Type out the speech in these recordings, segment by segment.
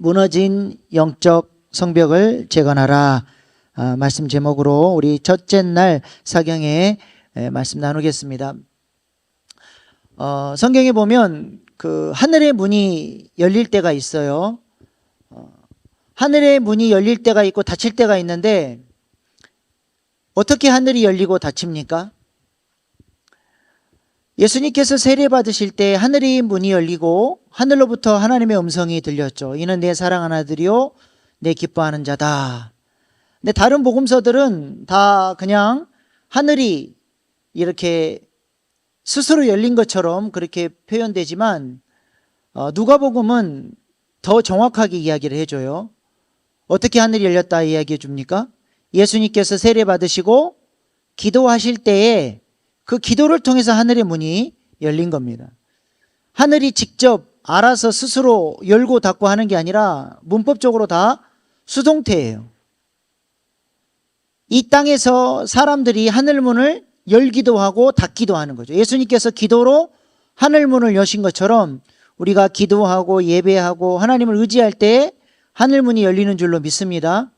무너진 영적 성벽을 재건하라. 말씀 제목으로 우리 첫째 날 사경에 말씀 나누겠습니다. 성경에 보면 그 하늘의 문이 열릴 때가 있어요. 하늘의 문이 열릴 때가 있고 닫힐 때가 있는데 어떻게 하늘이 열리고 닫힙니까? 예수님께서 세례받으실 때 하늘의 문이 열리고 하늘로부터 하나님의 음성이 들렸죠. 이는 내 사랑하는 아들이요 내 기뻐하는 자다. 근데 다른 복음서들은 다 그냥 하늘이 이렇게 스스로 열린 것처럼 그렇게 표현되지만 누가복음은 더 정확하게 이야기를 해줘요. 어떻게 하늘이 열렸다 이야기해 줍니까? 예수님께서 세례받으시고 기도하실 때에 그 기도를 통해서 하늘의 문이 열린 겁니다. 하늘이 직접 알아서 스스로 열고 닫고 하는 게 아니라 문법적으로 다 수동태예요. 이 땅에서 사람들이 하늘문을 열기도 하고 닫기도 하는 거죠. 예수님께서 기도로 하늘문을 여신 것처럼 우리가 기도하고 예배하고 하나님을 의지할 때 하늘문이 열리는 줄로 믿습니다.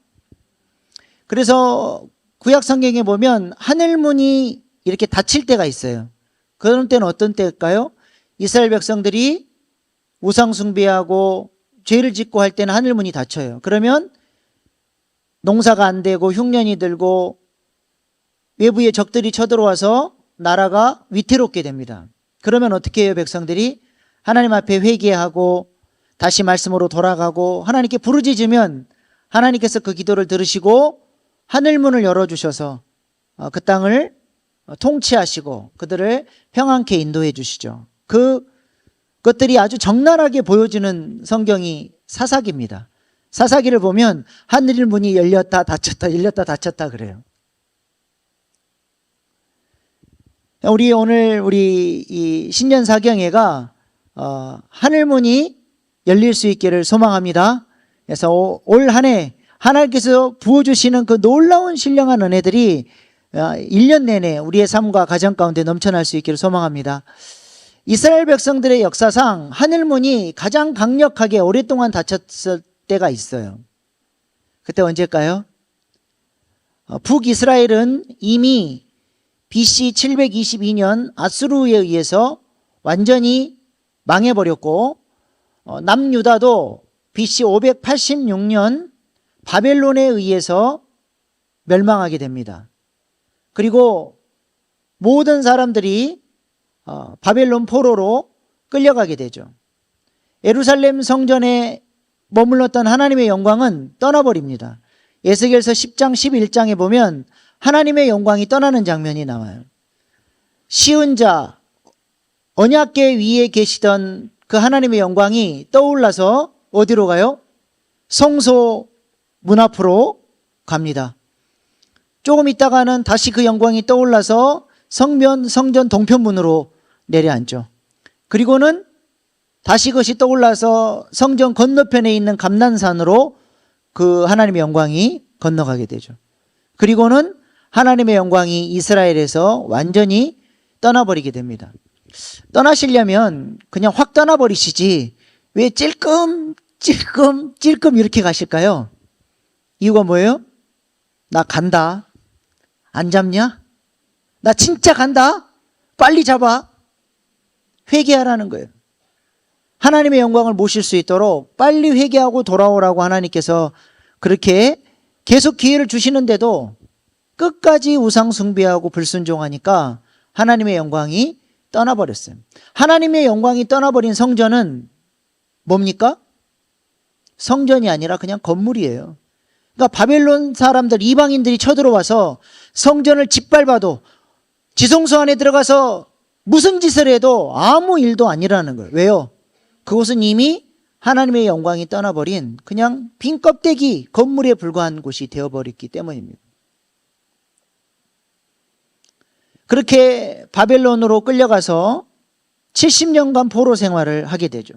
그래서 구약 성경에 보면 하늘문이 이렇게 닫힐 때가 있어요. 그런 때는 어떤 때일까요? 이스라엘 백성들이 우상 숭배하고 죄를 짓고 할 때는 하늘문이 닫혀요. 그러면 농사가 안 되고 흉년이 들고 외부의 적들이 쳐들어와서 나라가 위태롭게 됩니다. 그러면 어떻게 해요? 백성들이 하나님 앞에 회개하고 다시 말씀으로 돌아가고 하나님께 부르짖으면 하나님께서 그 기도를 들으시고 하늘문을 열어주셔서 그 땅을 통치하시고 그들을 평안케 인도해 주시죠. 그것들이 아주 적나라하게 보여지는 성경이 사사기입니다. 사사기를 보면 하늘 문이 열렸다 닫혔다 열렸다 닫혔다 그래요. 오늘 이 신년 사경회가 하늘문이 열릴 수 있기를 소망합니다. 그래서 올 한 해 하나님께서 부어주시는 그 놀라운 신령한 은혜들이 1년 내내 우리의 삶과 가정 가운데 넘쳐날 수 있기를 소망합니다. 이스라엘 백성들의 역사상 하늘문이 가장 강력하게 오랫동안 닫혔을 때가 있어요. 그때 언제일까요? 북이스라엘은 이미 BC 722년 아수르에 의해서 완전히 망해버렸고 남유다도 BC 586년 바벨론에 의해서 멸망하게 됩니다. 그리고 모든 사람들이 바벨론 포로로 끌려가게 되죠. 예루살렘 성전에 머물렀던 하나님의 영광은 떠나버립니다. 에스겔서 10장 11장에 보면 하나님의 영광이 떠나는 장면이 나와요. 시은 자 언약궤 위에 계시던 그 하나님의 영광이 떠올라서 어디로 가요? 성소 문 앞으로 갑니다. 조금 있다가는 다시 그 영광이 떠올라서 성전 동편문으로 내려앉죠. 그리고는 다시 그것이 떠올라서 성전 건너편에 있는 감난산으로 그 하나님의 영광이 건너가게 되죠. 그리고는 하나님의 영광이 이스라엘에서 완전히 떠나버리게 됩니다. 떠나시려면 그냥 확 떠나버리시지 왜 찔끔 이렇게 가실까요? 이유가 뭐예요? 나 간다. 안 잡냐? 나 진짜 간다. 빨리 잡아. 회개하라는 거예요. 하나님의 영광을 모실 수 있도록 빨리 회개하고 돌아오라고 하나님께서 그렇게 계속 기회를 주시는데도 끝까지 우상 숭배하고 불순종하니까 하나님의 영광이 떠나버렸어요. 하나님의 영광이 떠나버린 성전은 뭡니까? 성전이 아니라 그냥 건물이에요. 그러니까 바벨론 사람들, 이방인들이 쳐들어와서 성전을 짓밟아도 지성소 안에 들어가서 무슨 짓을 해도 아무 일도 아니라는 거예요. 왜요? 그곳은 이미 하나님의 영광이 떠나버린 그냥 빈 껍데기 건물에 불과한 곳이 되어버렸기 때문입니다. 그렇게 바벨론으로 끌려가서 70년간 포로 생활을 하게 되죠.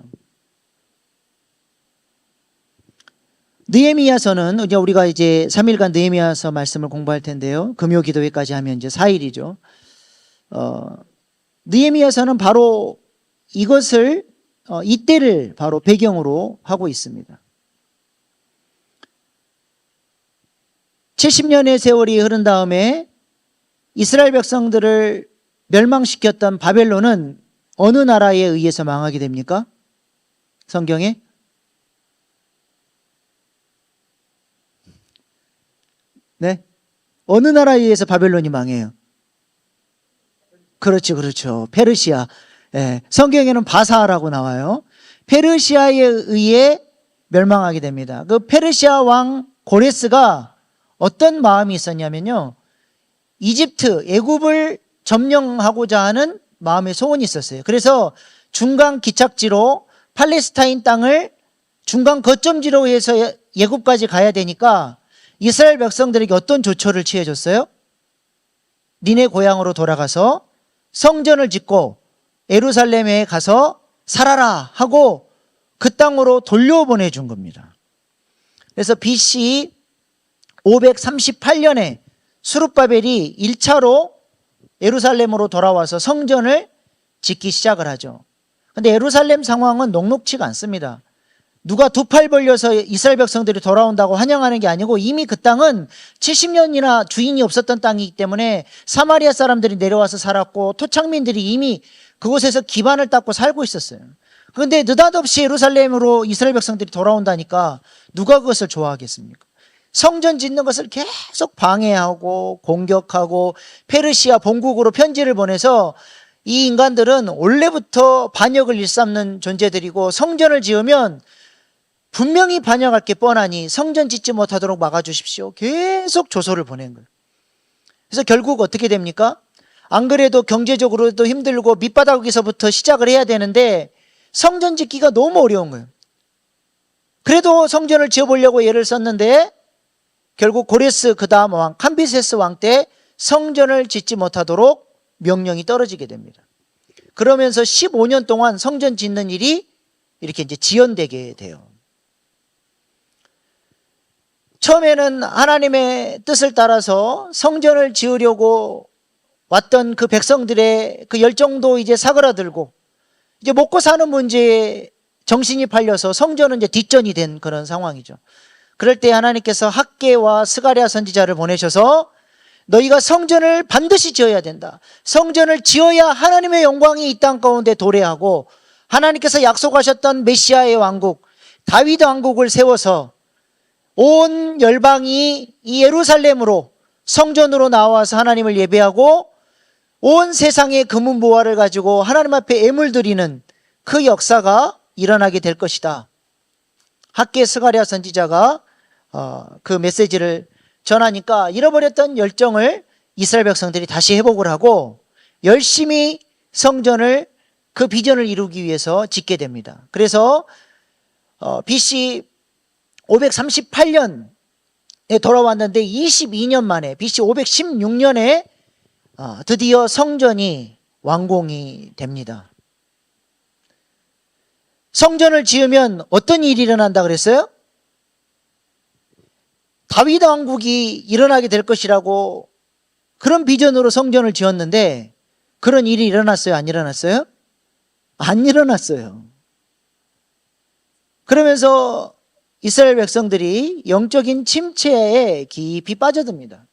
느헤미야서는 우리가 이제 3일간 느헤미야서 말씀을 공부할 텐데요. 금요 기도회까지 하면 이제 4일이죠. 느헤미야서는 바로 이것을 이때를 바로 배경으로 하고 있습니다. 70년의 세월이 흐른 다음에 이스라엘 백성들을 멸망시켰던 바벨론은 어느 나라에 의해서 망하게 됩니까? 성경에? 네? 어느 나라에 의해서 바벨론이 망해요? 그렇죠. 페르시아. 예, 성경에는 바사라고 나와요. 페르시아에 의해 멸망하게 됩니다. 그 페르시아 왕 고레스가 어떤 마음이 있었냐면요, 이집트, 애굽을 점령하고자 하는 마음의 소원이 있었어요. 그래서 중간 기착지로 팔레스타인 땅을 중간 거점지로 해서 애굽까지 가야 되니까 이스라엘 백성들에게 어떤 조처를 취해줬어요? 니네 고향으로 돌아가서 성전을 짓고 예루살렘에 가서 살아라 하고 그 땅으로 돌려보내준 겁니다. 그래서 BC 538년에 수룹바벨이 1차로 예루살렘으로 돌아와서 성전을 짓기 시작을 하죠. 그런데 예루살렘 상황은 녹록치가 않습니다. 누가 두 팔 벌려서 이스라엘 백성들이 돌아온다고 환영하는 게 아니고 이미 그 땅은 70년이나 주인이 없었던 땅이기 때문에 사마리아 사람들이 내려와서 살았고 토착민들이 이미 그곳에서 기반을 닦고 살고 있었어요. 그런데 느닷없이 예루살렘으로 이스라엘 백성들이 돌아온다니까 누가 그것을 좋아하겠습니까? 성전 짓는 것을 계속 방해하고 공격하고 페르시아 본국으로 편지를 보내서 이 인간들은 원래부터 반역을 일삼는 존재들이고 성전을 지으면 분명히 반역할 게 뻔하니 성전 짓지 못하도록 막아주십시오. 계속 조소를 보낸 거예요. 그래서 결국 어떻게 됩니까? 안 그래도 경제적으로도 힘들고 밑바닥에서부터 시작을 해야 되는데 성전 짓기가 너무 어려운 거예요. 그래도 성전을 지어보려고 애를 썼는데 결국 고레스 그 다음 왕 캄비세스 왕 때 성전을 짓지 못하도록 명령이 떨어지게 됩니다. 그러면서 15년 동안 성전 짓는 일이 이렇게 이제 지연되게 돼요. 처음에는 하나님의 뜻을 따라서 성전을 지으려고 왔던 그 백성들의 그 열정도 이제 사그라들고 이제 먹고 사는 문제에 정신이 팔려서 성전은 이제 뒷전이 된 그런 상황이죠. 그럴 때 하나님께서 학개와 스가랴 선지자를 보내셔서 너희가 성전을 반드시 지어야 된다. 성전을 지어야 하나님의 영광이 이 땅 가운데 도래하고 하나님께서 약속하셨던 메시아의 왕국 다윗 왕국을 세워서 온 열방이 이 예루살렘으로 성전으로 나와서 하나님을 예배하고 온 세상의 금은보화를 가지고 하나님 앞에 예물 드리는 그 역사가 일어나게 될 것이다. 학개 스가랴 선지자가 그 메시지를 전하니까 잃어버렸던 열정을 이스라엘 백성들이 다시 회복을 하고 열심히 성전을 그 비전을 이루기 위해서 짓게 됩니다. 그래서 BC 538년에 돌아왔는데 22년 만에 BC 516년에 드디어 성전이 완공이 됩니다. 성전을 지으면 어떤 일이 일어난다 그랬어요? 다윗 왕국이 일어나게 될 것이라고 그런 비전으로 성전을 지었는데 그런 일이 일어났어요? 안 일어났어요? 안 일어났어요. 그러면서 이스라엘 백성들이 영적인 침체에 깊이 빠져듭니다.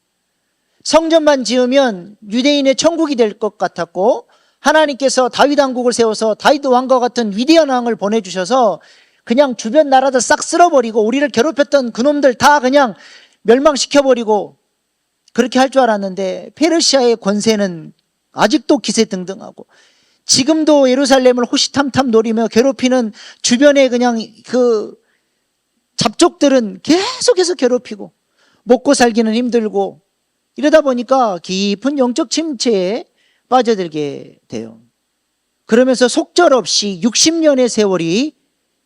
성전만 지으면 유대인의 천국이 될 것 같았고 하나님께서 다윗 왕국을 세워서 다윗 왕과 같은 위대한 왕을 보내주셔서 그냥 주변 나라들 싹 쓸어버리고 우리를 괴롭혔던 그놈들 다 그냥 멸망시켜버리고 그렇게 할 줄 알았는데 페르시아의 권세는 아직도 기세등등하고 지금도 예루살렘을 호시탐탐 노리며 괴롭히는 주변에 그냥 그 잡족들은 계속해서 괴롭히고 먹고 살기는 힘들고 이러다 보니까 깊은 영적 침체에 빠져들게 돼요. 그러면서 속절없이 60년의 세월이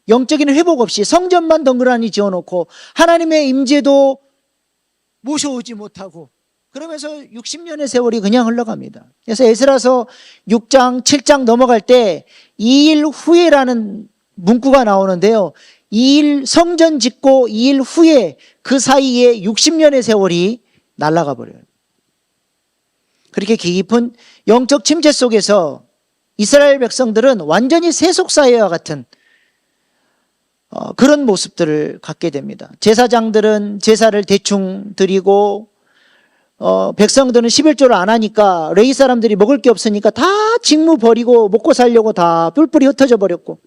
영적인 회복 없이 성전만 덩그러니 지어놓고 하나님의 임재도 모셔오지 못하고 그러면서 60년의 세월이 그냥 흘러갑니다. 그래서 에스라서 6장, 7장 넘어갈 때 2일 후에라는 문구가 나오는데요. 2일 성전 짓고 2일 후에 그 사이에 60년의 세월이 날아가 버려요. 그렇게 깊은 영적 침체 속에서 이스라엘 백성들은 완전히 세속사회와 같은 그런 모습들을 갖게 됩니다. 제사장들은 제사를 대충 드리고 백성들은 11조를 안 하니까 레위 사람들이 먹을 게 없으니까 다 직무 버리고 먹고 살려고 다 뿔뿔이 흩어져 버렸고,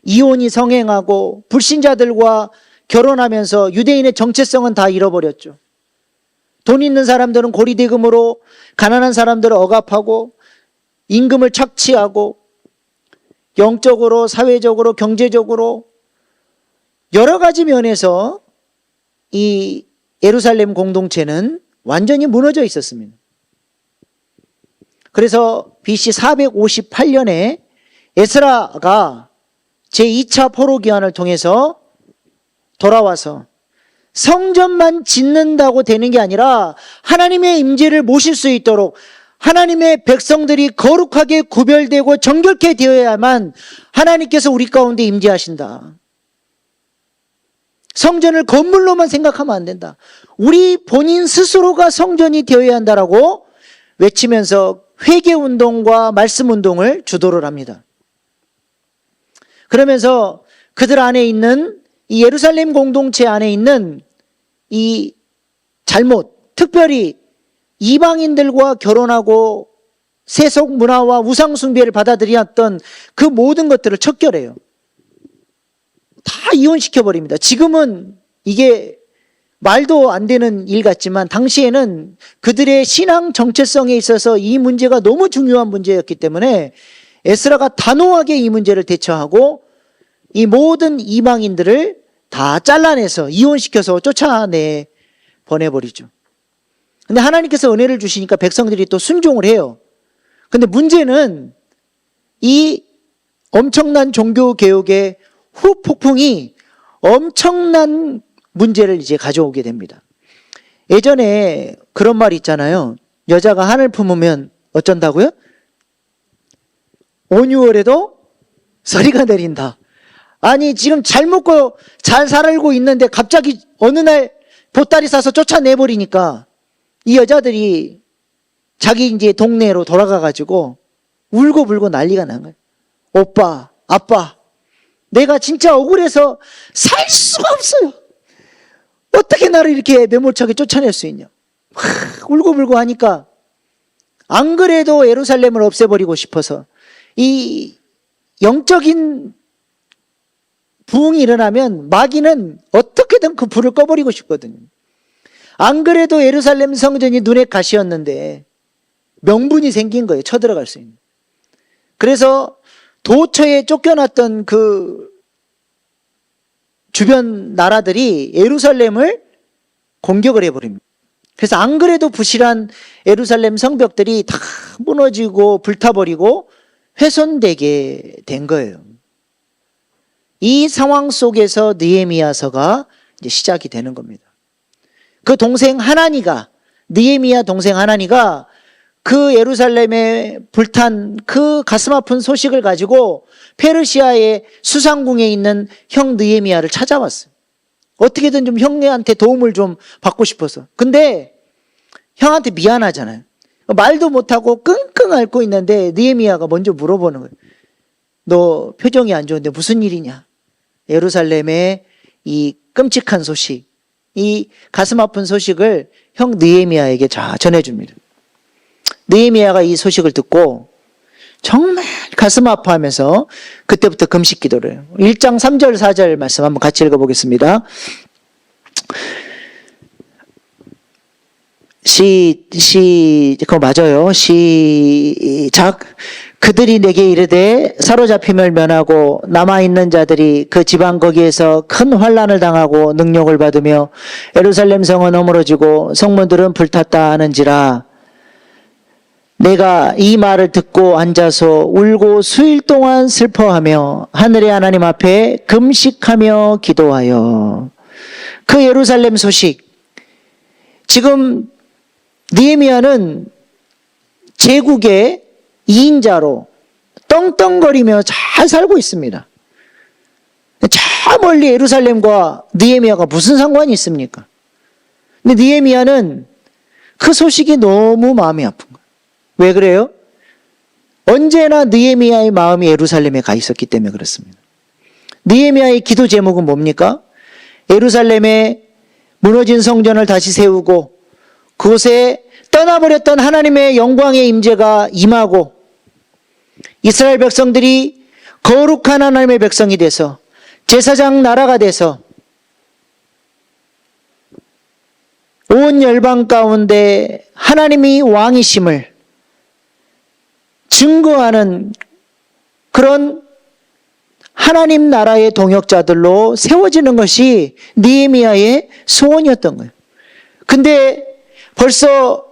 이혼이 성행하고 불신자들과 결혼하면서 유대인의 정체성은 다 잃어버렸죠. 돈 있는 사람들은 고리대금으로, 가난한 사람들은 억압하고 임금을 착취하고, 영적으로, 사회적으로, 경제적으로 여러 가지 면에서 이 예루살렘 공동체는 완전히 무너져 있었습니다. 그래서 BC 458년에 에스라가 제2차 포로기환을 통해서 돌아와서 성전만 짓는다고 되는 게 아니라 하나님의 임재를 모실 수 있도록 하나님의 백성들이 거룩하게 구별되고 정결케 되어야만 하나님께서 우리 가운데 임재하신다. 성전을 건물로만 생각하면 안 된다. 우리 본인 스스로가 성전이 되어야 한다라고 외치면서 회개운동과 말씀운동을 주도를 합니다. 그러면서 그들 안에 있는 이 예루살렘 공동체 안에 있는 이 잘못, 특별히 이방인들과 결혼하고 세속 문화와 우상 숭배를 받아들였던 그 모든 것들을 척결해요. 다 이혼시켜버립니다. 지금은 이게 말도 안 되는 일 같지만 당시에는 그들의 신앙 정체성에 있어서 이 문제가 너무 중요한 문제였기 때문에 에스라가 단호하게 이 문제를 대처하고 이 모든 이방인들을 다 잘라내서 이혼시켜서 쫓아내 보내버리죠. 근데 하나님께서 은혜를 주시니까 백성들이 또 순종을 해요. 근데 문제는 이 엄청난 종교개혁의 후폭풍이 엄청난 문제를 이제 가져오게 됩니다. 예전에 그런 말이 있잖아요. 여자가 한을 품으면 어쩐다고요? 5,6월에도 서리가 내린다. 아니 지금 잘 먹고 잘 살고 있는데 갑자기 어느 날 보따리 싸서 쫓아내버리니까 이 여자들이 자기 이제 동네로 돌아가가지고 울고불고 난리가 난 거예요. 오빠, 아빠, 내가 진짜 억울해서 살 수가 없어요. 어떻게 나를 이렇게 매몰차게 쫓아낼 수 있냐. 울고불고 하니까 안 그래도 예루살렘을 없애버리고 싶어서 이 영적인 부흥이 일어나면 마귀는 어떻게든 그 불을 꺼버리고 싶거든요. 안 그래도 예루살렘 성전이 눈에 가시였는데 명분이 생긴 거예요. 쳐들어갈 수 있는. 그래서 도처에 쫓겨났던 그 주변 나라들이 예루살렘을 공격을 해버립니다. 그래서 안 그래도 부실한 예루살렘 성벽들이 다 무너지고 불타버리고 훼손되게 된 거예요. 이 상황 속에서 느헤미야서가 이제 시작이 되는 겁니다. 그 동생 하나니가, 느헤미야 동생 하나니가 그 예루살렘에 불탄 그 가슴 아픈 소식을 가지고 페르시아의 수상궁에 있는 형 느헤미야를 찾아왔어요. 어떻게든 좀 형한테 도움을 좀 받고 싶어서. 근데 형한테 미안하잖아요. 말도 못하고 끙끙 앓고 있는데 느헤미야가 먼저 물어보는 거예요. 너 표정이 안 좋은데 무슨 일이냐? 예루살렘의 이 끔찍한 소식, 이 가슴 아픈 소식을 형 느헤미야에게 전해줍니다. 느헤미야가 이 소식을 듣고 정말 가슴 아파하면서 그때부터 금식 기도를 해요. 1장 3절 4절 말씀 한번 같이 읽어보겠습니다. 그거 맞아요. 시작. 그들이 내게 이르되 사로잡힘을 면하고 남아있는 자들이 그 지방 거기에서 큰 환난을 당하고 능욕을 받으며 예루살렘 성은 허물어지고 성문들은 불탔다 하는지라. 내가 이 말을 듣고 앉아서 울고 수일 동안 슬퍼하며 하늘의 하나님 앞에 금식하며 기도하여. 그 예루살렘 소식, 지금 느헤미야는 제국의 2인자로 떵떵거리며 잘 살고 있습니다. 저 멀리 예루살렘과 느헤미야가 무슨 상관이 있습니까? 근데 느헤미야는 그 소식이 너무 마음이 아픈 거예요. 왜 그래요? 언제나 느헤미야의 마음이 예루살렘에 가 있었기 때문에 그렇습니다. 느헤미야의 기도 제목은 뭡니까? 예루살렘에 무너진 성전을 다시 세우고 그곳에 떠나버렸던 하나님의 영광의 임재가 임하고 이스라엘 백성들이 거룩한 하나님의 백성이 돼서 제사장 나라가 돼서 온 열방 가운데 하나님이 왕이심을 증거하는 그런 하나님 나라의 동역자들로 세워지는 것이 느헤미야의 소원이었던 거예요. 근데 벌써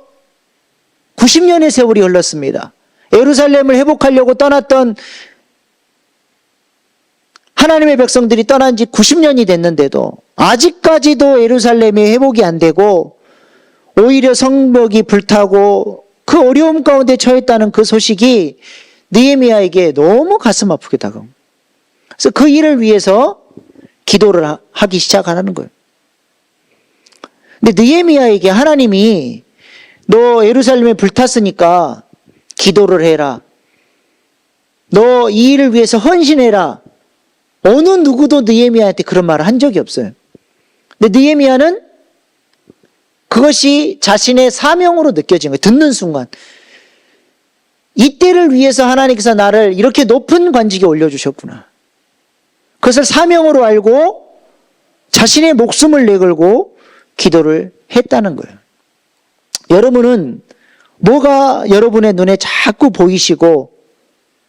90년의 세월이 흘렀습니다. 예루살렘을 회복하려고 떠났던 하나님의 백성들이 떠난 지 90년이 됐는데도 아직까지도 예루살렘이 회복이 안 되고 오히려 성벽이 불타고 그 어려움 가운데 처했다는 그 소식이 느헤미야에게 너무 가슴 아프게 다가옵니다. 그래서 그 일을 위해서 기도를 하기 시작하는 거예요. 근데 느헤미야에게 하나님이 너 예루살렘에 불탔으니까 기도를 해라. 너 이 일을 위해서 헌신해라. 어느 누구도 느헤미야한테 그런 말을 한 적이 없어요. 근데 느헤미야는 그것이 자신의 사명으로 느껴진 거예요. 듣는 순간. 이때를 위해서 하나님께서 나를 이렇게 높은 관직에 올려주셨구나. 그것을 사명으로 알고 자신의 목숨을 내걸고 기도를 했다는 거예요. 여러분은 뭐가 여러분의 눈에 자꾸 보이시고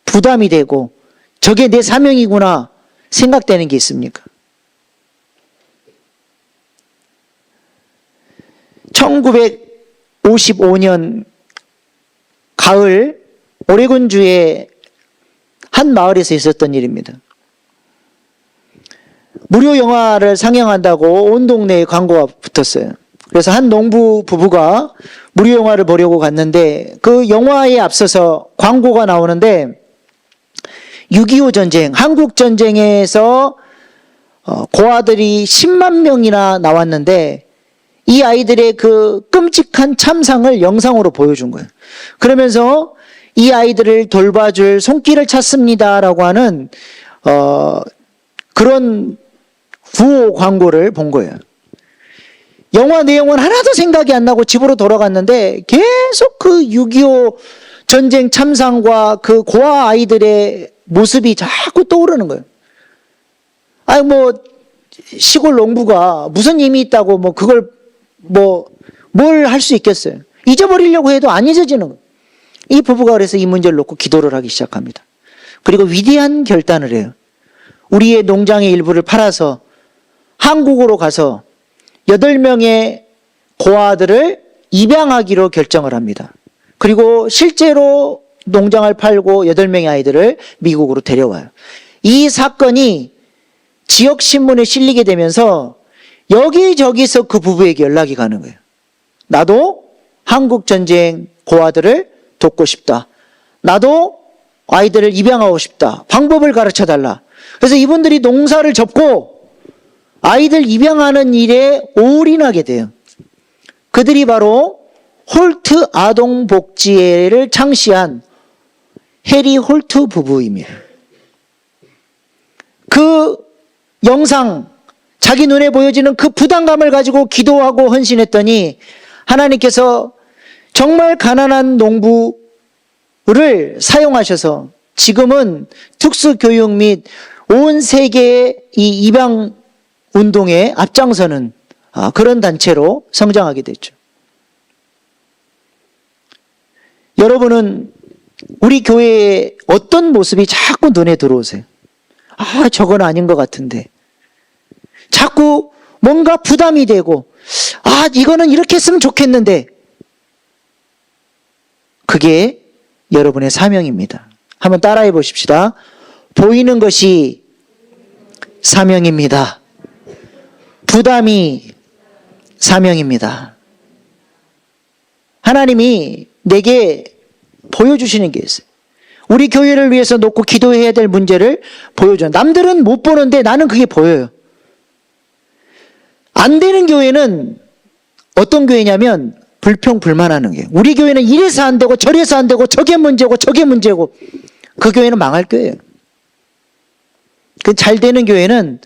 부담이 되고 저게 내 사명이구나 생각되는 게 있습니까? 1955년 가을 오레곤주의 한 마을에서 있었던 일입니다. 무료 영화를 상영한다고 온 동네에 광고가 붙었어요. 그래서 한 농부 부부가 무료 영화를 보려고 갔는데 그 영화에 앞서서 광고가 나오는데 6.25 전쟁, 한국 전쟁에서 고아들이 10만 명이나 나왔는데 이 아이들의 그 끔찍한 참상을 영상으로 보여준 거예요. 그러면서 이 아이들을 돌봐줄 손길을 찾습니다라고 하는 그런 구호 광고를 본 거예요. 영화 내용은 하나도 생각이 안 나고 집으로 돌아갔는데 계속 그 6.25 전쟁 참상과 그 고아 아이들의 모습이 자꾸 떠오르는 거예요. 아니 뭐 시골 농부가 무슨 힘이 있다고 뭐 그걸 뭘 할 수 있겠어요. 잊어버리려고 해도 안 잊어지는 거예요. 이 부부가 그래서 이 문제를 놓고 기도를 하기 시작합니다. 그리고 위대한 결단을 해요. 우리의 농장의 일부를 팔아서 한국으로 가서 8명의 고아들을 입양하기로 결정을 합니다. 그리고 실제로 농장을 팔고 8명의 아이들을 미국으로 데려와요. 이 사건이 지역신문에 실리게 되면서 여기저기서 그 부부에게 연락이 가는 거예요. 나도 한국전쟁 고아들을 돕고 싶다. 나도 아이들을 입양하고 싶다. 방법을 가르쳐달라. 그래서 이분들이 농사를 접고 아이들 입양하는 일에 올인하게 돼요. 그들이 바로 홀트 아동복지회를 창시한 해리 홀트 부부입니다. 그 영상, 자기 눈에 보여지는 그 부담감을 가지고 기도하고 헌신했더니 하나님께서 정말 가난한 농부를 사용하셔서 지금은 특수교육 및 온 세계의 이 입양 운동에 앞장서는 그런 단체로 성장하게 됐죠. 여러분은 우리 교회의 어떤 모습이 자꾸 눈에 들어오세요? 저건 아닌 것 같은데. 자꾸 뭔가 부담이 되고, 이거는 이렇게 했으면 좋겠는데. 그게 여러분의 사명입니다. 한번 따라해 보십시다. 보이는 것이 사명입니다. 부담이 사명입니다. 하나님이 내게 보여주시는 게 있어요. 우리 교회를 위해서 놓고 기도해야 될 문제를 보여줘요. 남들은 못 보는데 나는 그게 보여요. 안 되는 교회는 어떤 교회냐면 불평불만하는 게. 우리 교회는 이래서 안 되고 저래서 안 되고 저게 문제고 저게 문제고 그 교회는 망할 교회예요. 그 잘 되는 교회는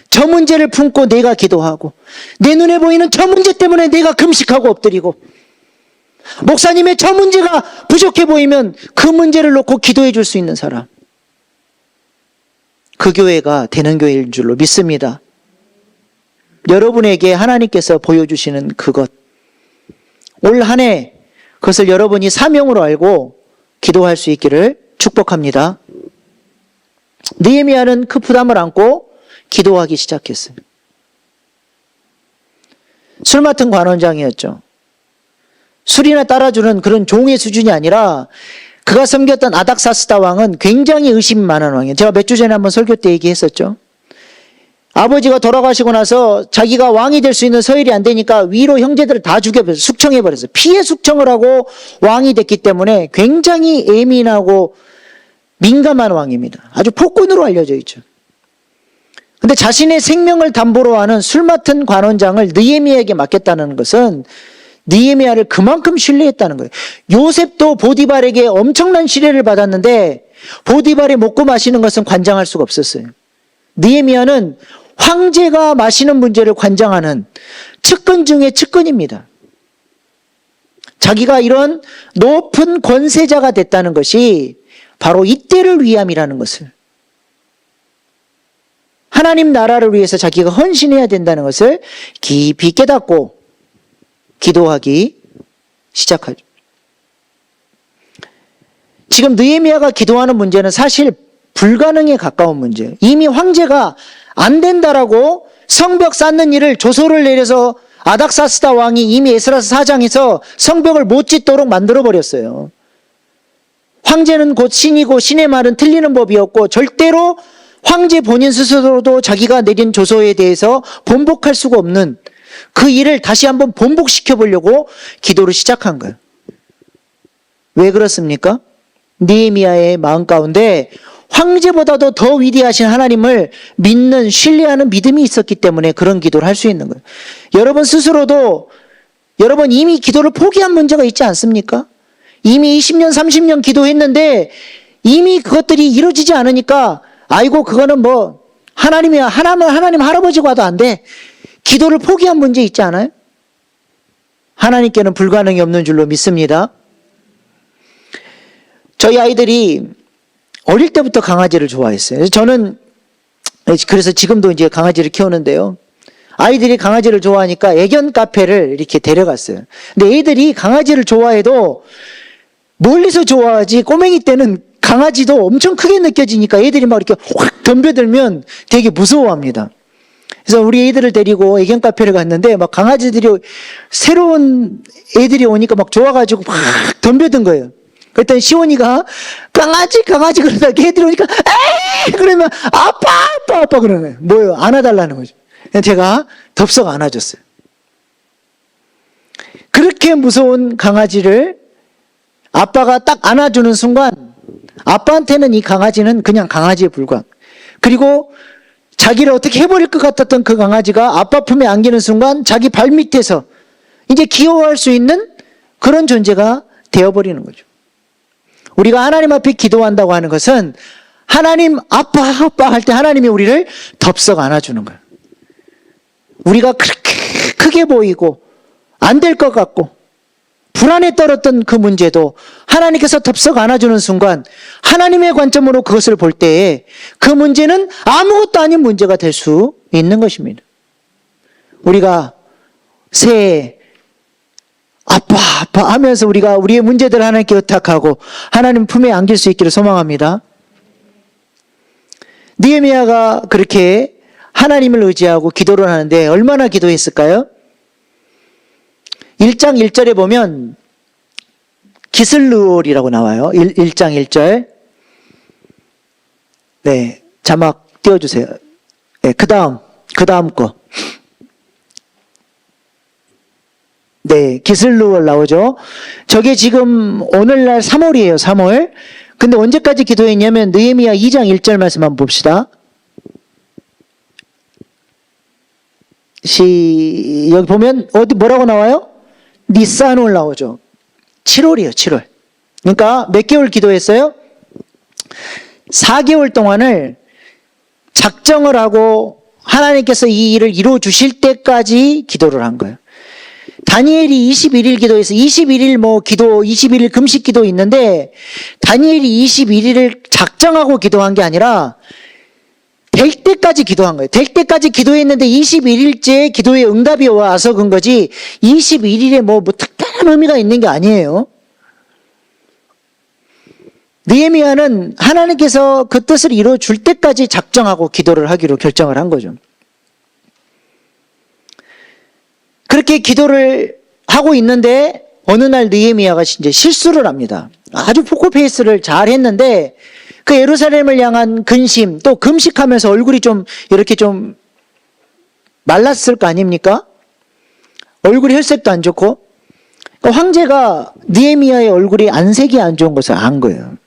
저 문제를 품고 내가 기도하고, 내 눈에 보이는 저 문제 때문에 내가 금식하고 엎드리고, 목사님의 저 문제가 부족해 보이면 그 문제를 놓고 기도해 줄 수 있는 사람, 그 교회가 되는 교회인 줄로 믿습니다. 여러분에게 하나님께서 보여주시는 그것, 올 한 해 그것을 여러분이 사명으로 알고 기도할 수 있기를 축복합니다. 느헤미야는 그 부담을 안고 기도하기 시작했어요. 술 맡은 관원장이었죠. 술이나 따라주는 그런 종의 수준이 아니라 그가 섬겼던 아닥사스다 왕은 굉장히 의심이 많은 왕이에요. 제가 몇 주 전에 한번 설교 때 얘기했었죠. 아버지가 돌아가시고 나서 자기가 왕이 될 수 있는 서열이 안 되니까 위로 형제들을 다 죽여버렸어요. 숙청해버렸어요. 피해 숙청을 하고 왕이 됐기 때문에 굉장히 예민하고 민감한 왕입니다. 아주 폭군으로 알려져 있죠. 근데 자신의 생명을 담보로 하는 술 맡은 관원장을 느헤미야에게 맡겼다는 것은 느헤미야를 그만큼 신뢰했다는 거예요. 요셉도 보디발에게 엄청난 신뢰를 받았는데 보디발이 먹고 마시는 것은 관장할 수가 없었어요. 느헤미야는 황제가 마시는 문제를 관장하는 측근 중의 측근입니다. 자기가 이런 높은 권세자가 됐다는 것이 바로 이때를 위함이라는 것을, 하나님 나라를 위해서 자기가 헌신해야 된다는 것을 깊이 깨닫고 기도하기 시작하죠. 지금 느헤미야가 기도하는 문제는 사실 불가능에 가까운 문제예요. 이미 황제가 안 된다라고 성벽 쌓는 일을 조서를 내려서 아닥사스다 왕이 이미 에스라서 4장에서 성벽을 못 짓도록 만들어버렸어요. 황제는 곧 신이고 신의 말은 틀리는 법이었고 절대로 황제 본인 스스로도 자기가 내린 조서에 대해서 번복할 수가 없는 그 일을 다시 한번 번복시켜 보려고 기도를 시작한 거예요. 왜 그렇습니까? 느헤미야의 마음 가운데 황제보다도 더 위대하신 하나님을 믿는, 신뢰하는 믿음이 있었기 때문에 그런 기도를 할 수 있는 거예요. 여러분 스스로도 여러분 이미 기도를 포기한 문제가 있지 않습니까? 이미 20년, 30년 기도했는데 이미 그것들이 이루어지지 않으니까 아이고 그거는 뭐 하나님이야, 하나님 할아버지과도 안 돼. 기도를 포기한 문제 있지 않아요? 하나님께는 불가능이 없는 줄로 믿습니다. 저희 아이들이 어릴 때부터 강아지를 좋아했어요. 저는 그래서 지금도 이제 강아지를 키우는데요. 아이들이 강아지를 좋아하니까 애견 카페를 이렇게 데려갔어요. 근데 애들이 강아지를 좋아해도 멀리서 좋아하지 꼬맹이 때는 강아지도 엄청 크게 느껴지니까 애들이 막 이렇게 확 덤벼들면 되게 무서워합니다. 그래서 우리 애들을 데리고 애견 카페를 갔는데 막 강아지들이 새로운 애들이 오니까 막 좋아가지고 막 덤벼든 거예요. 그랬더니 시온이가 강아지 그러다 애들이 오니까 에이 그러면 아빠 그러는 거예요. 뭐예요? 안아달라는 거죠. 제가 덥석 안아줬어요. 그렇게 무서운 강아지를 아빠가 딱 안아주는 순간 아빠한테는 이 강아지는 그냥 강아지에 불과한, 그리고 자기를 어떻게 해버릴 것 같았던 그 강아지가 아빠 품에 안기는 순간 자기 발 밑에서 이제 귀여워할 수 있는 그런 존재가 되어버리는 거죠. 우리가 하나님 앞에 기도한다고 하는 것은 하나님 아빠 할 때 하나님이 우리를 덥석 안아주는 거예요. 우리가 그렇게 크게 보이고 안 될 것 같고 불안에 떨었던 그 문제도 하나님께서 덥석 안아주는 순간 하나님의 관점으로 그것을 볼 때에 그 문제는 아무것도 아닌 문제가 될 수 있는 것입니다. 우리가 새해 아빠 하면서 우리가 우리의 문제들을 하나님께 의탁하고 하나님 품에 안길 수 있기를 소망합니다. 느헤미야가 그렇게 하나님을 의지하고 기도를 하는데 얼마나 기도했을까요? 1장 1절에 보면 기슬루올이라고 나와요. 1장 1절. 네, 자막 띄워주세요. 네, 그 다음 거. 네, 기슬루올 나오죠. 저게 지금 오늘날 3월이에요. 3월. 근데 언제까지 기도했냐면 느헤미야 2장 1절 말씀 한번 봅시다. 여기 보면 어디 뭐라고 나와요? 니산올 나오죠. 7월이에요. 7월. 그러니까 몇 개월 기도했어요? 4개월 동안을 작정을 하고 하나님께서 이 일을 이루어 주실 때까지 기도를 한 거예요. 다니엘이 21일 기도해서 21일 기도, 21일 금식 기도 있는데 다니엘이 21일을 작정하고 기도한 게 아니라 될 때까지 기도한 거예요. 될 때까지 기도했는데 21일째 기도에 응답이 와서 그런 거지 21일에 뭐 특별한 의미가 있는 게 아니에요. 느헤미야는 하나님께서 그 뜻을 이루어 줄 때까지 작정하고 기도를 하기로 결정을 한 거죠. 그렇게 기도를 하고 있는데 어느 날 느헤미야가 이제 실수를 합니다. 아주 포커페이스를 잘 했는데 그 예루살렘을 향한 근심, 또 금식하면서 얼굴이 좀 이렇게 좀 말랐을 거 아닙니까? 얼굴이 혈색도 안 좋고. 그러니까 황제가 느헤미야의 얼굴이 안색이 안 좋은 것을 안 거예요.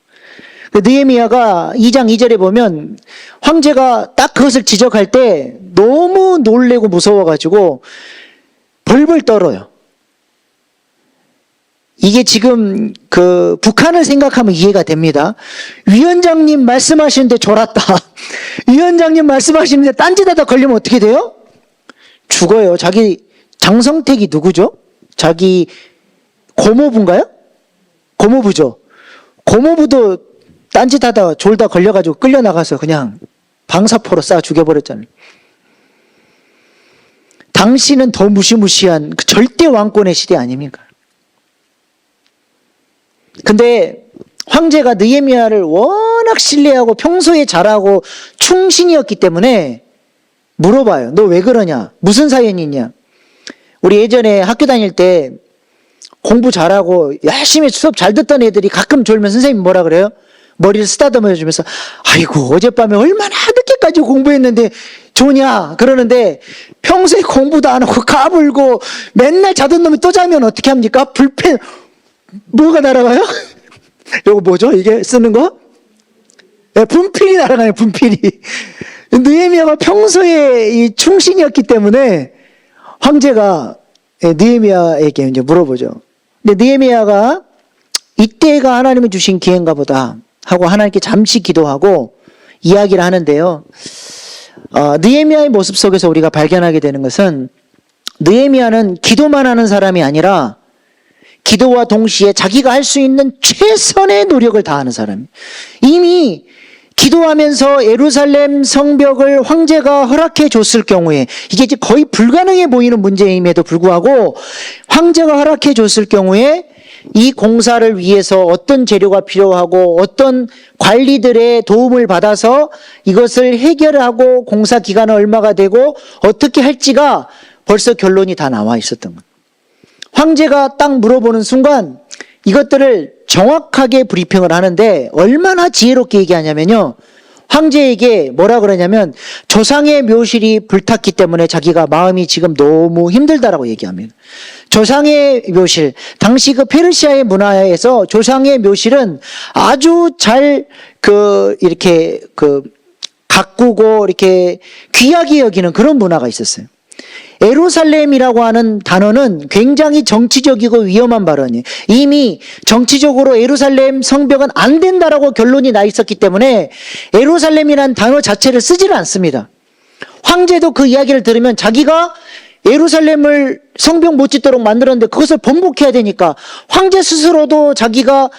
느헤미야가 2장 2절에 보면 황제가 딱 그것을 지적할 때 너무 놀래고 무서워가지고 벌벌 떨어요. 이게 지금 그 북한을 생각하면 이해가 됩니다. 위원장님 말씀하시는데 졸았다. 위원장님 말씀하시는데 딴짓하다 걸리면 어떻게 돼요? 죽어요. 자기 장성택이 누구죠? 자기 고모부인가요? 고모부죠. 고모부도 딴짓하다 졸다 걸려가지고 끌려나가서 그냥 방사포로 쏴 죽여버렸잖아요. 당시는 더 무시무시한 그 절대 왕권의 시대 아닙니까? 근데 황제가 느헤미야를 워낙 신뢰하고 평소에 잘하고 충신이었기 때문에 물어봐요. 너 왜 그러냐? 무슨 사연이 있냐? 우리 예전에 학교 다닐 때 공부 잘하고 열심히 수업 잘 듣던 애들이 가끔 졸면 선생님 뭐라 그래요? 머리를 쓰다듬어 주면서 아이고 어젯밤에 얼마나 늦게까지 공부했는데 좋냐? 그러는데 평소에 공부도 안 하고 까불고 맨날 자던 놈이 또 자면 어떻게 합니까? 불펜 뭐가 날아가요? 이거 뭐죠? 이게 쓰는 거? 네, 분필이 날아가요. 분필이. 느헤미야가 평소에 이 충신이었기 때문에 황제가 느헤미야에게 이제 물어보죠. 근데 느헤미야가 이때가 하나님이 주신 기회인가 보다 하고 하나님께 잠시 기도하고 이야기를 하는데요. 느헤미야의 모습 속에서 우리가 발견하게 되는 것은 느헤미야는 기도만 하는 사람이 아니라 기도와 동시에 자기가 할 수 있는 최선의 노력을 다하는 사람이에요. 이미 기도하면서 예루살렘 성벽을 황제가 허락해 줬을 경우에 이게 이제 거의 불가능해 보이는 문제임에도 불구하고 황제가 허락해 줬을 경우에 이 공사를 위해서 어떤 재료가 필요하고 어떤 관리들의 도움을 받아서 이것을 해결하고 공사 기간은 얼마가 되고 어떻게 할지가 벌써 결론이 다 나와 있었던 거예요. 황제가 딱 물어보는 순간 이것들을 정확하게 브리핑을 하는데 얼마나 지혜롭게 얘기하냐면요. 황제에게 뭐라 그러냐면 조상의 묘실이 불탔기 때문에 자기가 마음이 지금 너무 힘들다라고 얘기합니다. 조상의 묘실, 당시 그 페르시아의 문화에서 조상의 묘실은 아주 잘 이렇게 가꾸고 이렇게 귀하게 여기는 그런 문화가 있었어요. 예루살렘이라고 하는 단어는 굉장히 정치적이고 위험한 발언이에요. 이미 정치적으로 예루살렘 성벽은 안 된다라고 결론이 나 있었기 때문에 예루살렘이라는 단어 자체를 쓰지를 않습니다. 황제도 그 이야기를 들으면 자기가 예루살렘을 성벽 못 짓도록 만들었는데 그것을 번복해야 되니까 황제 스스로도 자기가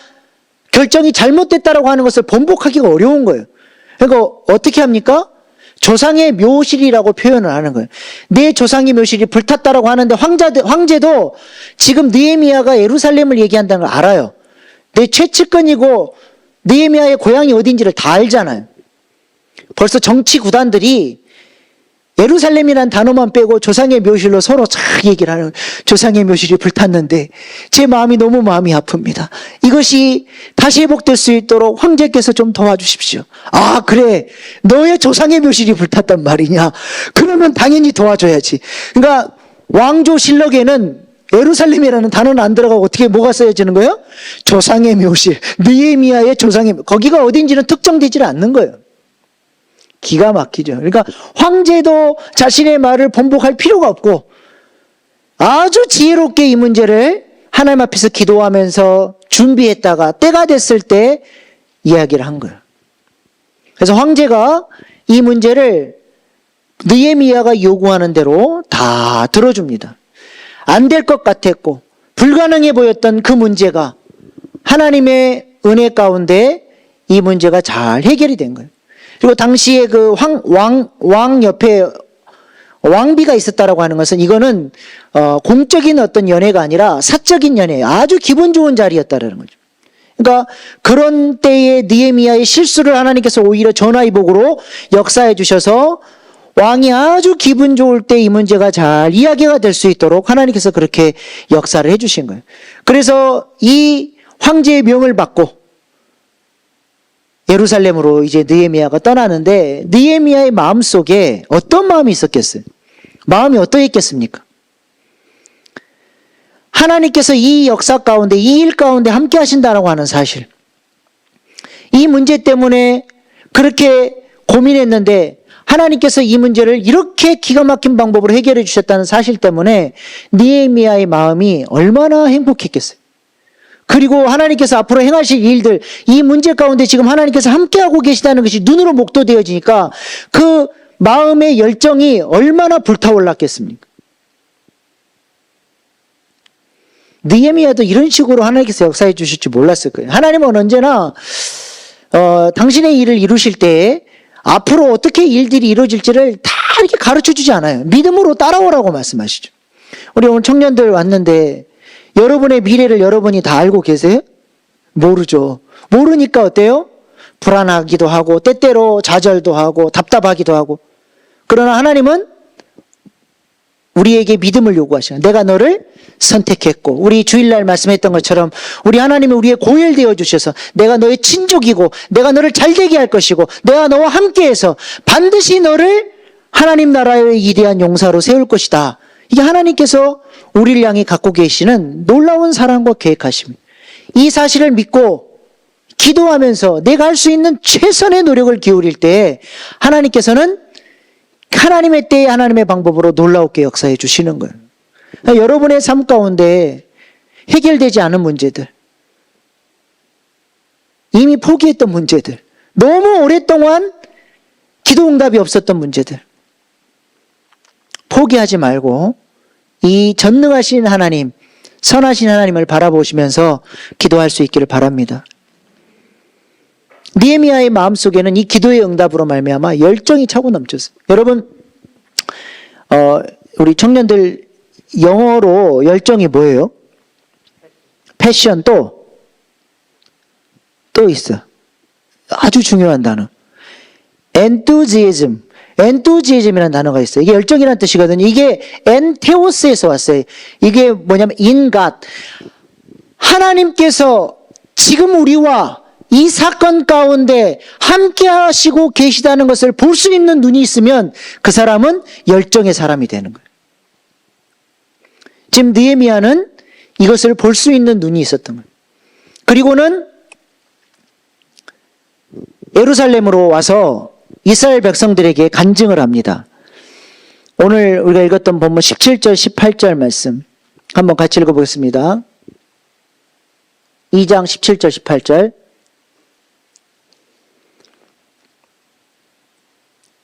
결정이 잘못됐다라고 하는 것을 번복하기가 어려운 거예요. 그러니까 어떻게 합니까? 조상의 묘실이라고 표현을 하는 거예요. 내 조상의 묘실이 불탔다라고 하는데 황제도 지금 느헤미야가 예루살렘을 얘기한다는 걸 알아요. 내 최측근이고 느헤미야의 고향이 어딘지를 다 알잖아요. 벌써 정치 구단들이 예루살렘이라는 단어만 빼고 조상의 묘실로 서로 잘 얘기를 하는 거예요. 조상의 묘실이 불탔는데 제 마음이 너무 마음이 아픕니다. 이것이 다시 회복될 수 있도록 황제께서 좀 도와주십시오. 아 그래 너의 조상의 묘실이 불탔단 말이냐. 그러면 당연히 도와줘야지. 그러니까 왕조실록에는 예루살렘이라는 단어는 안 들어가고 어떻게 뭐가 써야지는 거예요? 조상의 묘실, 느헤미야의 조상의 거기가 어딘지는 특정되지 않는 거예요. 기가 막히죠. 그러니까 황제도 자신의 말을 번복할 필요가 없고 아주 지혜롭게 이 문제를 하나님 앞에서 기도하면서 준비했다가 때가 됐을 때 이야기를 한 거예요. 그래서 황제가 이 문제를 느헤미야가 요구하는 대로 다 들어줍니다. 안 될 것 같았고 불가능해 보였던 그 문제가 하나님의 은혜 가운데 이 문제가 잘 해결이 된 거예요. 그리고 당시에 그 왕 옆에 왕비가 있었다라고 하는 것은 이거는 공적인 어떤 연애가 아니라 사적인 연애, 아주 기분 좋은 자리였다라는 거죠. 그러니까 그런 때에 느헤미야의 실수를 하나님께서 오히려 전화위복으로 역사해 주셔서 왕이 아주 기분 좋을 때 이 문제가 잘 이야기가 될 수 있도록 하나님께서 그렇게 역사를 해 주신 거예요. 그래서 이 황제의 명을 받고 예루살렘으로 이제 느헤미야가 떠나는데 느헤미야의 마음속에 어떤 마음이 있었겠어요? 마음이 어떠했겠습니까? 하나님께서 이 역사 가운데, 이 일 가운데 함께 하신다라고 하는 사실. 이 문제 때문에 그렇게 고민했는데 하나님께서 이 문제를 이렇게 기가 막힌 방법으로 해결해 주셨다는 사실 때문에 느헤미야의 마음이 얼마나 행복했겠어요. 그리고 하나님께서 앞으로 행하실 일들, 이 문제 가운데 지금 하나님께서 함께하고 계시다는 것이 눈으로 목도되어지니까 그 마음의 열정이 얼마나 불타올랐겠습니까? 느헤미야도 이런 식으로 하나님께서 역사해 주실 줄 몰랐을 거예요. 하나님은 언제나 당신의 일을 이루실 때 앞으로 어떻게 일들이 이루어질지를 다 이렇게 가르쳐 주지 않아요. 믿음으로 따라오라고 말씀하시죠. 우리 오늘 청년들 왔는데 여러분의 미래를 여러분이 다 알고 계세요? 모르죠. 모르니까 어때요? 불안하기도 하고 때때로 좌절도 하고 답답하기도 하고. 그러나 하나님은 우리에게 믿음을 요구하시는, 내가 너를 선택했고, 우리 주일날 말씀했던 것처럼 우리 하나님이 우리의 고열되어 주셔서 내가 너의 친족이고 내가 너를 잘되게 할 것이고 내가 너와 함께해서 반드시 너를 하나님 나라의 위대한 용사로 세울 것이다. 이게 하나님께서 우리를 향해 갖고 계시는 놀라운 사랑과 계획하십니다. 이 사실을 믿고 기도하면서 내가 할 수 있는 최선의 노력을 기울일 때 하나님께서는 하나님의 때에 하나님의 방법으로 놀라우게 역사해 주시는 거예요. 여러분의 삶 가운데 해결되지 않은 문제들, 이미 포기했던 문제들, 너무 오랫동안 기도 응답이 없었던 문제들, 포기하지 말고 이 전능하신 하나님, 선하신 하나님을 바라보시면서 기도할 수 있기를 바랍니다. 느헤미야의 마음속에는 이 기도의 응답으로 말미암아 열정이 차고 넘쳤어요. 여러분, 우리 청년들 영어로 열정이 뭐예요? 패션, 또 있어. 아주 중요한 단어. enthusiasm. enthusiasm이라는 단어가 있어요. 이게 열정이라는 뜻이거든요. 이게 엔테오스에서 왔어요. 이게 뭐냐면 in God. 하나님께서 지금 우리와 이 사건 가운데 함께 하시고 계시다는 것을 볼 수 있는 눈이 있으면 그 사람은 열정의 사람이 되는 거예요. 지금 느헤미야는 이것을 볼 수 있는 눈이 있었던 거예요. 그리고는 예루살렘으로 와서 이스라엘 백성들에게 간증을 합니다. 오늘 우리가 읽었던 본문 17절, 18절 말씀 한번 같이 읽어보겠습니다. 2장 17절, 18절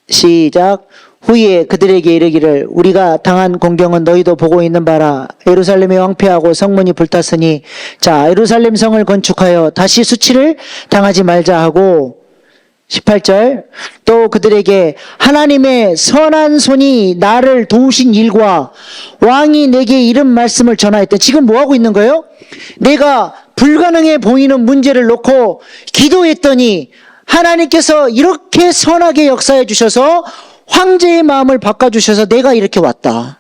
시작. 후에 그들에게 이르기를 우리가 당한 공경은 너희도 보고 있는 바라. 예루살렘이 황폐하고 성문이 불탔으니 자 예루살렘 성을 건축하여 다시 수치를 당하지 말자 하고 18절 또 그들에게 하나님의 선한 손이 나를 도우신 일과 왕이 내게 이런 말씀을 전하였다. 지금 뭐하고 있는 거예요? 내가 불가능해 보이는 문제를 놓고 기도했더니 하나님께서 이렇게 선하게 역사해 주셔서 황제의 마음을 바꿔주셔서 내가 이렇게 왔다.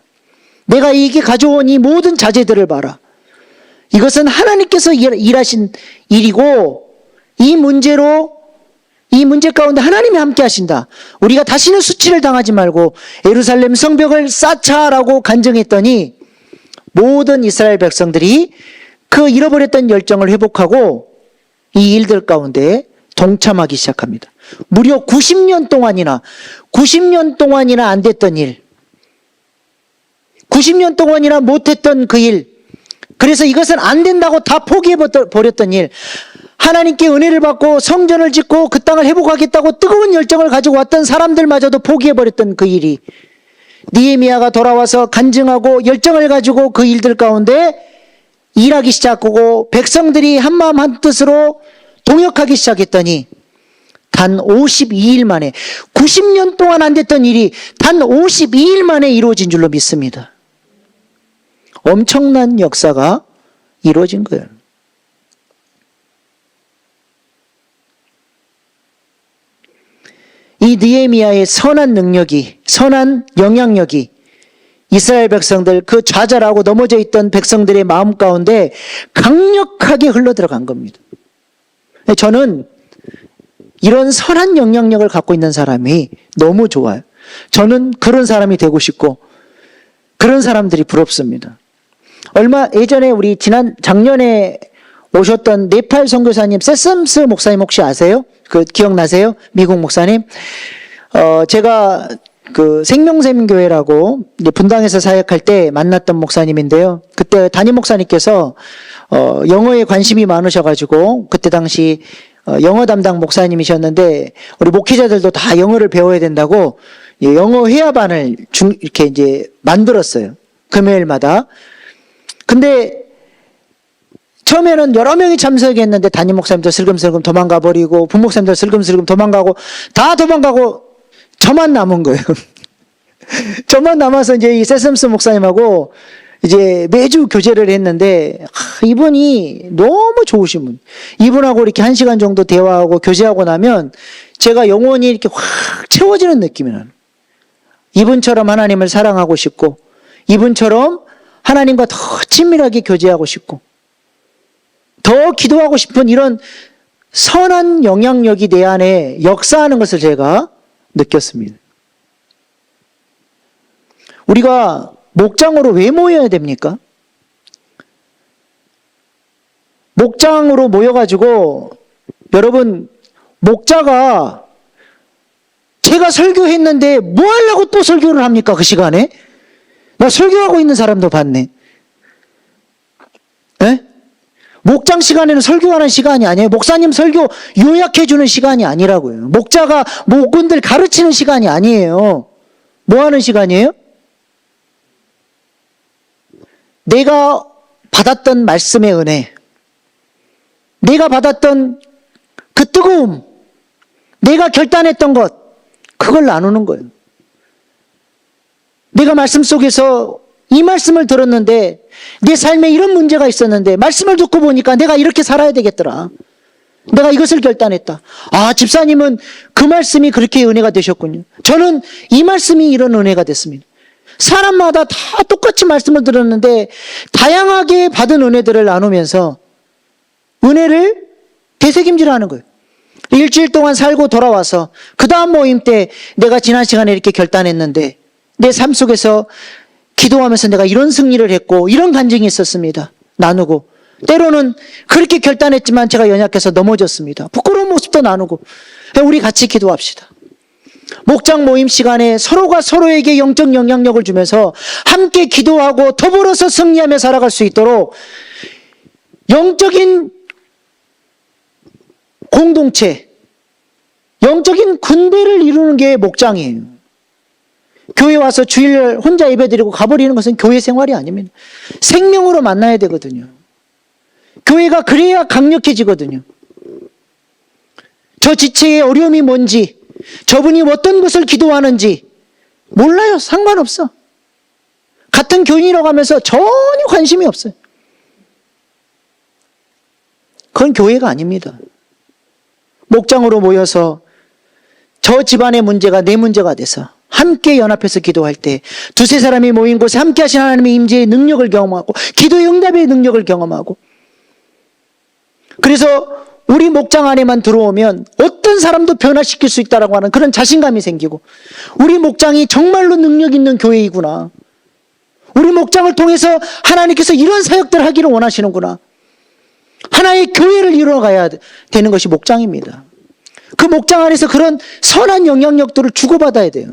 내가 이게 가져온 이 모든 자재들을 봐라. 이것은 하나님께서 일하신 일이고 이 문제 가운데 하나님이 함께 하신다. 우리가 다시는 수치를 당하지 말고 예루살렘 성벽을 쌓자라고 간증했더니 모든 이스라엘 백성들이 그 잃어버렸던 열정을 회복하고 이 일들 가운데 동참하기 시작합니다. 무려 90년 동안이나 안 됐던 일, 90년 동안이나 못했던 그 일, 그래서 이것은 안 된다고 다 포기해버렸던 일, 하나님께 은혜를 받고 성전을 짓고 그 땅을 회복하겠다고 뜨거운 열정을 가지고 왔던 사람들마저도 포기해버렸던 그 일이 느헤미야가 돌아와서 간증하고 열정을 가지고 그 일들 가운데 일하기 시작하고 백성들이 한마음 한뜻으로 동역하기 시작했더니 단 52일 만에 90년 동안 안 됐던 일이 단 52일 만에 이루어진 줄로 믿습니다. 엄청난 역사가 이루어진 거예요. 이 느헤미야의 선한 능력이, 선한 영향력이 이스라엘 백성들, 그 좌절하고 넘어져 있던 백성들의 마음 가운데 강력하게 흘러들어간 겁니다. 저는 이런 선한 영향력을 갖고 있는 사람이 너무 좋아요. 저는 그런 사람이 되고 싶고 그런 사람들이 부럽습니다. 예전에 우리 작년에 오셨던 네팔 선교사님 세썸스 목사님 혹시 아세요? 그 기억나세요? 미국 목사님. 제가 그 생명샘교회라고 이제 분당에서 사역할 때 만났던 목사님인데요. 그때 담임 목사님께서 영어에 관심이 많으셔가지고 그때 당시 영어 담당 목사님이셨는데 우리 목회자들도 다 영어를 배워야 된다고 영어 회화반을 이렇게 이제 만들었어요. 금요일마다. 근데 처음에는 여러 명이 참석했는데 담임 목사님도 슬금슬금 도망가 버리고 부목사님도 슬금슬금 도망가고 다 도망가고 저만 남은 거예요. 저만 남아서 이제 이 세썸스 목사님하고 이제 매주 교제를 했는데 이분이 너무 좋으신 분. 이분하고 이렇게 1시간 정도 대화하고 교제하고 나면 제가 영혼이 이렇게 확 채워지는 느낌이 나요. 이분처럼 하나님을 사랑하고 싶고 이분처럼 하나님과 더 친밀하게 교제하고 싶고 더 기도하고 싶은 이런 선한 영향력이 내 안에 역사하는 것을 제가 느꼈습니다. 우리가 목장으로 왜 모여야 됩니까? 목장으로 모여가지고 여러분 목자가 제가 설교했는데 뭐 하려고 또 설교를 합니까? 그 시간에? 나 설교하고 있는 사람도 봤네. 에? 목장 시간에는 설교하는 시간이 아니에요. 목사님 설교 요약해주는 시간이 아니라고요. 목자가 목원들 가르치는 시간이 아니에요. 뭐 하는 시간이에요? 내가 받았던 말씀의 은혜, 내가 받았던 그 뜨거움, 내가 결단했던 것, 그걸 나누는 거예요. 내가 말씀 속에서 이 말씀을 들었는데 내 삶에 이런 문제가 있었는데 말씀을 듣고 보니까 내가 이렇게 살아야 되겠더라. 내가 이것을 결단했다. 아, 집사님은 그 말씀이 그렇게 은혜가 되셨군요. 저는 이 말씀이 이런 은혜가 됐습니다. 사람마다 다 똑같이 말씀을 들었는데 다양하게 받은 은혜들을 나누면서 은혜를 되새김질하는 거예요. 일주일 동안 살고 돌아와서 그 다음 모임 때 내가 지난 시간에 이렇게 결단했는데 내 삶 속에서 기도하면서 내가 이런 승리를 했고 이런 간증이 있었습니다. 나누고 때로는 그렇게 결단했지만 제가 연약해서 넘어졌습니다. 부끄러운 모습도 나누고 우리 같이 기도합시다. 목장 모임 시간에 서로가 서로에게 영적 영향력을 주면서 함께 기도하고 더불어서 승리하며 살아갈 수 있도록 영적인 공동체, 영적인 군대를 이루는 게 목장이에요. 교회 와서 주일 혼자 예배드리고 가버리는 것은 교회 생활이 아닙니다. 생명으로 만나야 되거든요. 교회가 그래야 강력해지거든요. 저 지체의 어려움이 뭔지, 저분이 어떤 것을 기도하는지 몰라요. 상관없어. 같은 교인이라고 하면서 전혀 관심이 없어요. 그건 교회가 아닙니다. 목장으로 모여서 저 집안의 문제가 내 문제가 돼서 함께 연합해서 기도할 때 두세 사람이 모인 곳에 함께 하신 하나님의 임재의 능력을 경험하고 기도의 응답의 능력을 경험하고 그래서 우리 목장 안에만 들어오면 어떤 사람도 변화시킬 수 있다라고 하는 그런 자신감이 생기고 우리 목장이 정말로 능력 있는 교회이구나. 우리 목장을 통해서 하나님께서 이런 사역들을 하기를 원하시는구나. 하나의 교회를 이루어가야 되는 것이 목장입니다. 그 목장 안에서 그런 선한 영향력들을 주고받아야 돼요.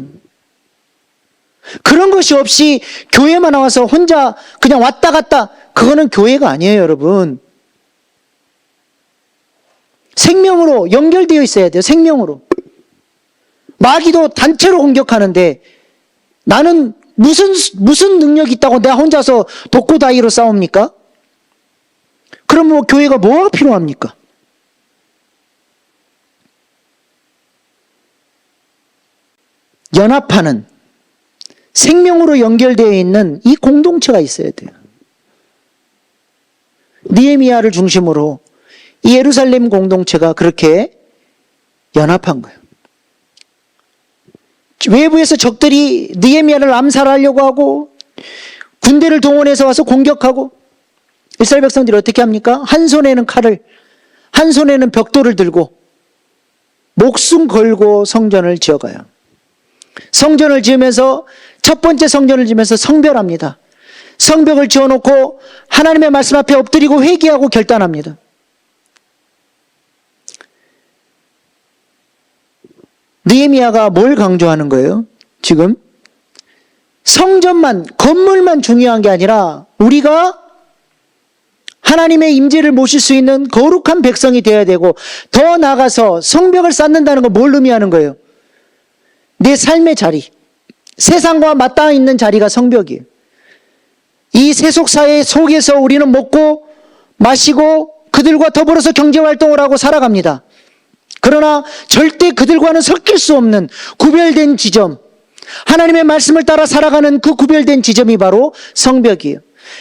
그런 것이 없이 교회만 나와서 혼자 그냥 왔다 갔다 그거는 교회가 아니에요, 여러분. 생명으로 연결되어 있어야 돼요. 생명으로. 마귀도 단체로 공격하는데 나는 무슨 능력이 있다고 내가 혼자서 독고다이로 싸웁니까? 그럼 뭐 교회가 뭐가 필요합니까? 연합하는 생명으로 연결되어 있는 이 공동체가 있어야 돼요. 느헤미야를 중심으로 이 예루살렘 공동체가 그렇게 연합한 거예요. 외부에서 적들이 느헤미야를 암살하려고 하고 군대를 동원해서 와서 공격하고 이스라엘 백성들이 어떻게 합니까? 한 손에는 칼을, 한 손에는 벽돌을 들고 목숨 걸고 성전을 지어가요. 성전을 지으면서 첫 번째 성전을 지으면서 성별합니다. 성벽을 지어놓고 하나님의 말씀 앞에 엎드리고 회개하고 결단합니다. 느헤미야가 뭘 강조하는 거예요? 지금 성전만, 건물만 중요한 게 아니라 우리가 하나님의 임재를 모실 수 있는 거룩한 백성이 되어야 되고, 더 나아가서 성벽을 쌓는다는 건 뭘 의미하는 거예요? 내 삶의 자리, 세상과 맞닿아 있는 자리가 성벽이에요. 이 세속사회 속에서 우리는 먹고 마시고 그들과 더불어서 경제활동을 하고 살아갑니다. 그러나 절대 그들과는 섞일 수 없는 구별된 지점, 하나님의 말씀을 따라 살아가는 그 구별된 지점이 바로 성벽이에요.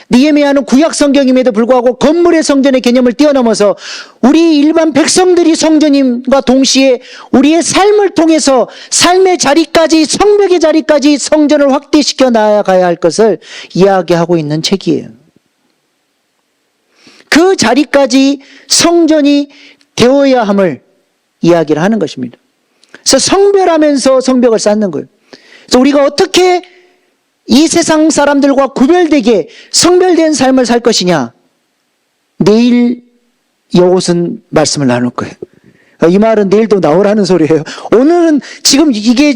느헤미야는 구약 성경임에도 불구하고 건물의 성전의 개념을 뛰어넘어서 우리 일반 백성들이 성전임과 동시에 우리의 삶을 통해서 삶의 자리까지, 성벽의 자리까지 성전을 확대시켜 나아가야 할 것을 이야기하고 있는 책이에요. 그 자리까지 성전이 되어야 함을 이야기를 하는 것입니다. 그래서 성별하면서 성벽을 쌓는 거예요. 그래서 우리가 어떻게 이 세상 사람들과 구별되게 성별된 삶을 살 것이냐, 내일 여옷은 말씀을 나눌 거예요. 이 말은 내일도 나오라는 소리예요. 오늘은 이게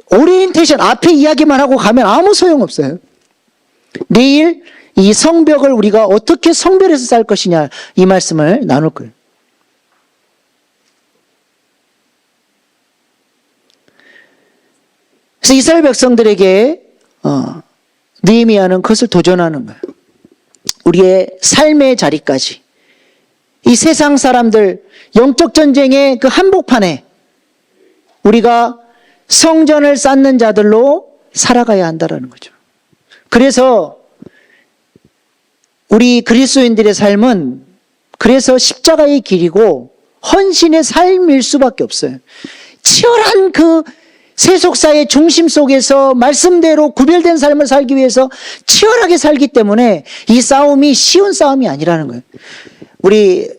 오리엔테이션 앞에 이야기만 하고 가면 아무 소용없어요. 내일 이 성벽을 우리가 어떻게 성별해서 살 것이냐, 이 말씀을 나눌 거예요. 그래서 이스라엘 백성들에게 느헤미야는 그것을 도전하는 거예요. 우리의 삶의 자리까지, 이 세상 사람들 영적 전쟁의 그 한복판에 우리가 성전을 쌓는 자들로 살아가야 한다는 거죠. 그래서 우리 그리스도인들의 삶은 그래서 십자가의 길이고 헌신의 삶일 수밖에 없어요. 치열한 그 세속사의 중심 속에서 말씀대로 구별된 삶을 살기 위해서 치열하게 살기 때문에 이 싸움이 쉬운 싸움이 아니라는 거예요. 우리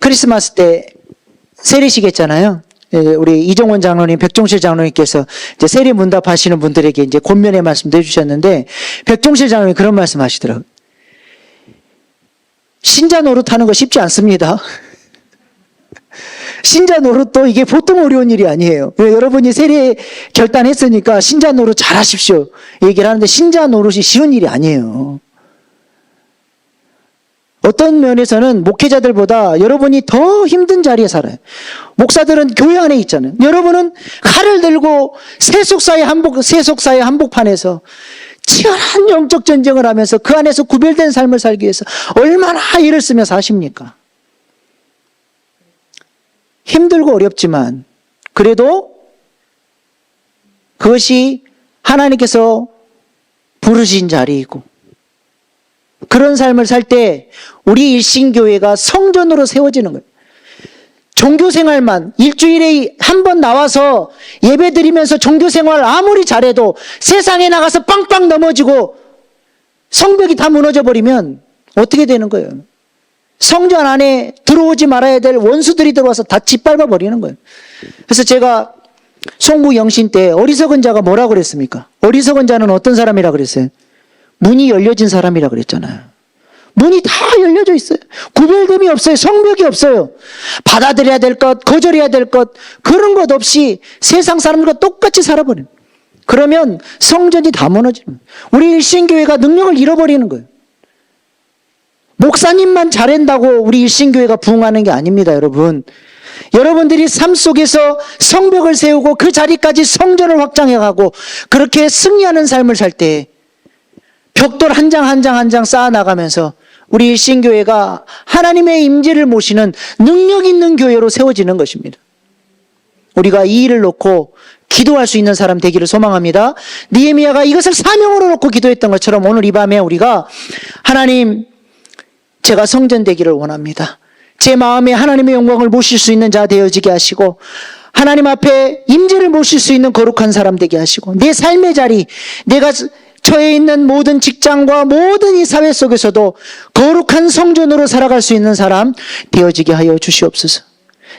크리스마스 때 세례식 했잖아요. 우리 이종원 장로님, 백종실 장로님께서 이제 세례 문답하시는 분들에게 이제 권면의 말씀도 해주셨는데, 백종실 장로님이 그런 말씀 하시더라고요. 신자 노릇하는 거 쉽지 않습니다. 신자 노릇도 이게 보통 어려운 일이 아니에요. 여러분이 세례 결단했으니까 신자 노릇 잘 하십시오 얘기를 하는데, 신자 노릇이 쉬운 일이 아니에요. 어떤 면에서는 목회자들보다 여러분이 더 힘든 자리에 살아요. 목사들은 교회 안에 있잖아요. 여러분은 칼을 들고 세속사의 한복판에서 치열한 영적 전쟁을 하면서 그 안에서 구별된 삶을 살기 위해서 얼마나 애를 쓰며 사십니까? 힘들고 어렵지만 그래도 그것이 하나님께서 부르신 자리이고, 그런 삶을 살 때 우리 일신교회가 성전으로 세워지는 거예요. 종교생활만 일주일에 한 번 나와서 예배드리면서 종교생활 아무리 잘해도 세상에 나가서 빵빵 넘어지고 성벽이 다 무너져 버리면 어떻게 되는 거예요? 성전 안에 들어오지 말아야 될 원수들이 들어와서 다 짓밟아 버리는 거예요. 그래서 제가 송부 영신 때 어리석은 자가 뭐라고 그랬습니까? 어리석은 자는 어떤 사람이라 그랬어요? 문이 열려진 사람이라 그랬잖아요. 문이 다 열려져 있어요. 구별됨이 없어요. 성벽이 없어요. 받아들여야 될 것, 거절해야 될 것, 그런 것 없이 세상 사람들과 똑같이 살아버려요. 그러면 성전이 다 무너지는 거예요. 우리 일신교회가 능력을 잃어버리는 거예요. 목사님만 잘한다고 우리 일신교회가 부흥하는 게 아닙니다, 여러분. 여러분들이 삶 속에서 성벽을 세우고 그 자리까지 성전을 확장해가고 그렇게 승리하는 삶을 살 때 벽돌 한 장 한 장 한 장 쌓아나가면서 우리 일신교회가 하나님의 임재를 모시는 능력 있는 교회로 세워지는 것입니다. 우리가 이 일을 놓고 기도할 수 있는 사람 되기를 소망합니다. 느헤미야가 이것을 사명으로 놓고 기도했던 것처럼 오늘 이 밤에 우리가 하나님, 제가 성전 되기를 원합니다. 제 마음에 하나님의 영광을 모실 수 있는 자 되어지게 하시고 하나님 앞에 임재를 모실 수 있는 거룩한 사람 되게 하시고 내 삶의 자리, 내가 처해 있는 모든 직장과 모든 이 사회 속에서도 거룩한 성전으로 살아갈 수 있는 사람 되어지게 하여 주시옵소서.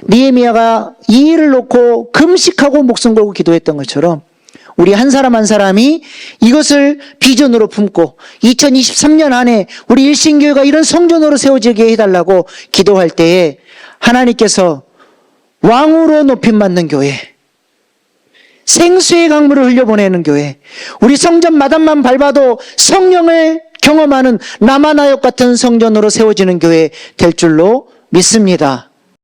느헤미야가 이 일을 놓고 금식하고 목숨 걸고 기도했던 것처럼 우리 한 사람 한 사람이 이것을 비전으로 품고 2023년 안에 우리 일신교회가 이런 성전으로 세워지게 해달라고 기도할 때에 하나님께서 왕으로 높임받는 교회, 생수의 강물을 흘려보내는 교회, 우리 성전 마당만 밟아도 성령을 경험하는 라마나역 같은 성전으로 세워지는 교회 될 줄로 믿습니다.